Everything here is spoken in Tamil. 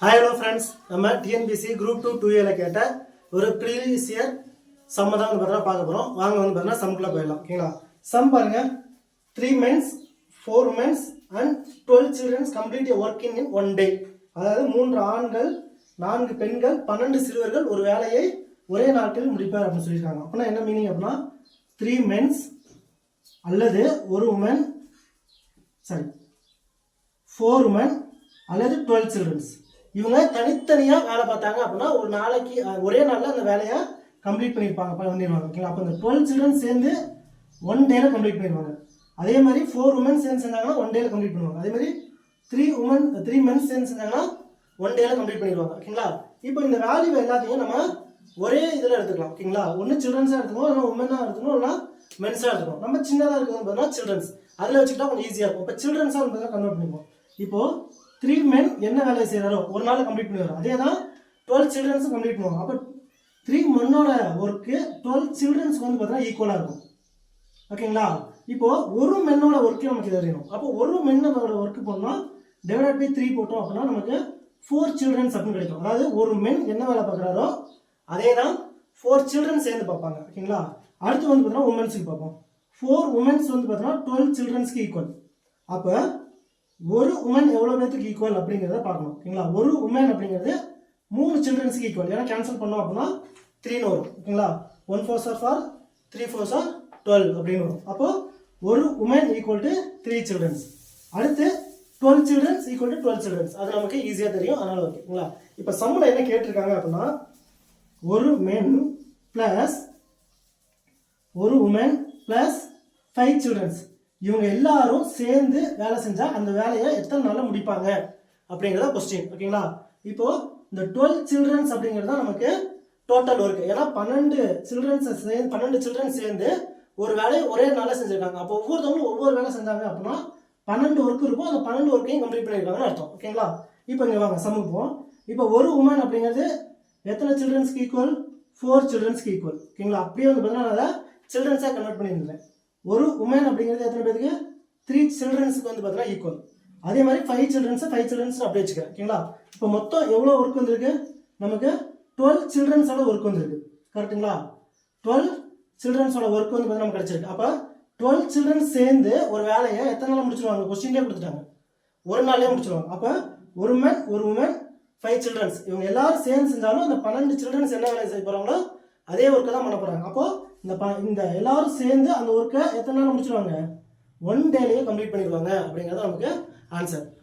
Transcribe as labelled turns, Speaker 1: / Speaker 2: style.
Speaker 1: ஹாய் ஹலோ ஃப்ரெண்ட்ஸ், நம்ம டிஎன்பிசி குரூப் 2 2A கேட்ட ஒரு ப்ரீவியஸ் இயர் சம் தான் பார்த்தீங்கன்னா பார்க்க போகிறோம். வாங்க பார்த்தீங்கன்னா சம்குள்ளே போயிடலாம். ஓகேங்களா? சம் பாருங்க. 3 men 4 women and 12 children complete a work in 1 day. அதாவது 3 ஆண்கள் 4 பெண்கள் 12 சிறுவர்கள் ஒரு வேலையை ஒரே நாட்டில் முடிப்பார் அப்படின்னு சொல்லியிருக்காங்க. அப்படின்னா என்ன மீனிங் அப்படின்னா 3 men அல்லது 1 woman 4 women அல்லது 12 children இவங்க தனித்தனியா வேலை பார்த்தாங்க அப்படின்னா ஒரு நாளைக்கு ஒரே நாளில் அந்த வேலையை கம்ப்ளீட் பண்ணிடுவாங்க. ஓகேங்களா? அப்போ இந்த 12 சில்ட்ரன் சேர்ந்து 1 டேல கம்ப்ளீட் பண்ணிடுவாங்க. அதே மாதிரி 4 உமன் சேர்ந்து செஞ்சாங்கன்னா 1 டேல கம்ப்ளீட் பண்ணுவாங்க. அதே மாதிரி 3 men சேர்ந்து செஞ்சாங்கன்னா 1 டேல கம்ப்ளீட் பண்ணிடுவாங்க. ஓகேங்களா? இப்போ இந்த வேல்யூ எல்லாத்தையும் நம்ம ஒரே இதில் எடுத்துக்கலாம். ஓகேங்களா? ஒன்று சில்ட்ரன்ஸாக எடுத்துக்கணும், இல்லைனா உமனாக எடுத்துக்கணும், இல்லைனா மென்ஸாக எடுத்துக்கணும். நம்ம சின்னதாக இருக்கிறது பார்த்தீங்கன்னா சில்ட்ரன்ஸ், அதில் வச்சுக்கிட்டா கொஞ்சம் ஈஸியாக இருக்கும். இப்போ சில்ட்ரன்ஸாக பார்த்தீங்கன்னா கன்வெர்ட் பண்ணிப்போம். இப்போ 3 men என்ன வேலையை செய்கிறாரோ ஒரு நாள் கம்ப்ளீட் பண்ணிடுவார். அதே தான் 12 சில்ட்ரன்ஸும் கம்ப்ளீட் பண்ணுவாங்க. அப்போ 3 menோட ஒர்க்கு 12 சில்ட்ரன்ஸ்க்கு வந்து பார்த்தீங்கன்னா ஈக்குவலாக இருக்கும். ஓகேங்களா? இப்போ ஒரு மென்னோட ஒர்க்கு நமக்கு தெரியணும். அப்போ ஒரு மென்னோட ஒர்க்கு போனால் டிவைட் பை 3 போட்டோம் அப்படின்னா நமக்கு 4 சில்ட்ரன்ஸ் அப்படின்னு கிடைக்கும். அதாவது ஒரு மென் என்ன வேலை பார்க்குறாரோ அதே தான் 4 சில்ட்ரன் சேர்ந்து பார்ப்பாங்க. ஓகேங்களா? அடுத்து வந்து பார்த்தீங்கன்னா உமன்ஸுக்கு பார்ப்போம். 4 உமன்ஸ் வந்து பார்த்தீங்கன்னா 12 சில்ட்ரன்ஸ்க்கு ஈக்குவல். அப்போ ஒரு உமன் எவ்வளோ பேருக்கு ஈக்குவல் அப்படிங்கிறத பார்க்கணும். ஓகேங்களா? ஒரு உமன் அப்படிங்கிறது 3 சில்ட்ரன்ஸ்க்கு ஈக்குவல். ஏன்னா கேன்சல் பண்ணோம் அப்படின்னா 3ன்னு வரும். ஓகேங்களா? 1 4s are 4, 3 4s are 12 அப்படின்னு வரும். அப்போ ஒரு உமன் ஈக்குவல் டு 3 சில்ட்ரன்ஸ். அடுத்து 12 சில்ட்ரன்ஸ் ஈக்குவல் டு 12 சில்ட்ரன்ஸ். அது நமக்கு ஈஸியாக தெரியும், அதனால ஓகேங்களா? இப்போ சம்மில் என்ன கேட்டிருக்காங்க அப்படின்னா ஒரு மென் பிளஸ் ஒரு உமன் பிளஸ் 5 சில்ட்ரன்ஸ் இவங்க எல்லாரும் சேர்ந்து வேலை செஞ்சா அந்த வேலையை எத்தனை நாள்ல முடிப்பாங்க அப்படிங்கிறத கொஸ்டின். ஓகேங்களா? இப்போ இந்த 12 சில்ட்ரன்ஸ் அப்படிங்கிறது நமக்கு டோட்டல் ஒர்க். ஏன்னா 12 சில்ட்ரன்ஸ் சேர்ந்து ஒரு வேலையை ஒரே நாளில் செஞ்சிருக்காங்க. அப்போ ஒவ்வொருத்தவங்களும் ஒவ்வொரு வேலை செஞ்சாங்க அப்படின்னா 12 ஒர்க் இருக்கும். அந்த 12 ஒர்க்கையும் கம்ப்ளீட் பண்ணியிருக்காங்கன்னு அர்த்தம். ஓகேங்களா? இப்போ இங்கே வாங்க சமூகம். இப்போ ஒரு உமன் அப்படிங்கிறது எத்தனை சில்ட்ரன்ஸ்க்கு ஈக்குவல்? 4 சில்ட்ரன்ஸ்க்கு ஈக்குவல். ஓகேங்களா? அப்படியே வந்து பார்த்தீங்கன்னா அதை சில்ட்ரன்ஸாக கன்வெர்ட் பண்ணியிருந்தேன். ஒரு உமன் அப்படிங்கிறது எத்தனை பேருக்கு? 3 சில்ட்ரன்ஸுக்கு வந்து பார்த்தீங்கன்னா ஈக்குவல். அதே மாதிரி 5 சில்ட்ரன்ஸ் அப்படி வச்சுக்கிறேன். ஓகேங்களா? இப்போ மொத்தம் எவ்வளோ ஒர்க் வந்திருக்கு? நமக்கு 12 சில்ட்ரன்ஸோட ஒர்க் வந்திருக்கு. கரெக்டுங்களா? 12 சில்ட்ரன்ஸோட ஒர்க் வந்து நமக்கு கிடைச்சிருக்கு. அப்போ 12 சில்ட்ரன்ஸ் சேர்ந்து ஒரு வேலையை எத்தனை நாள் முடிச்சிருவாங்க? கொஸ்டின்லேயே கொடுத்துட்டாங்க, ஒரு நாள்லேயே முடிச்சிருவாங்க. அப்போ ஒரு மேன் ஒரு உமன் 5 சில்ட்ரன்ஸ் இவங்க எல்லாரும் சேர்ந்து செஞ்சாலும் அந்த 12 சில்ட்ரன்ஸ் என்ன வேலை செய்ய போகிறாங்களோ அதே ஒர்க்கை தான் பண்ண போகிறாங்க. அப்போது இந்த எல்லாரும் சேர்ந்து அந்த ஒர்க்கை எத்தனை நாள் முடிச்சிருவாங்க? 1 டேலேயே கம்ப்ளீட் பண்ணிடுவாங்க அப்படிங்கிறது நமக்கு ஆன்சர்.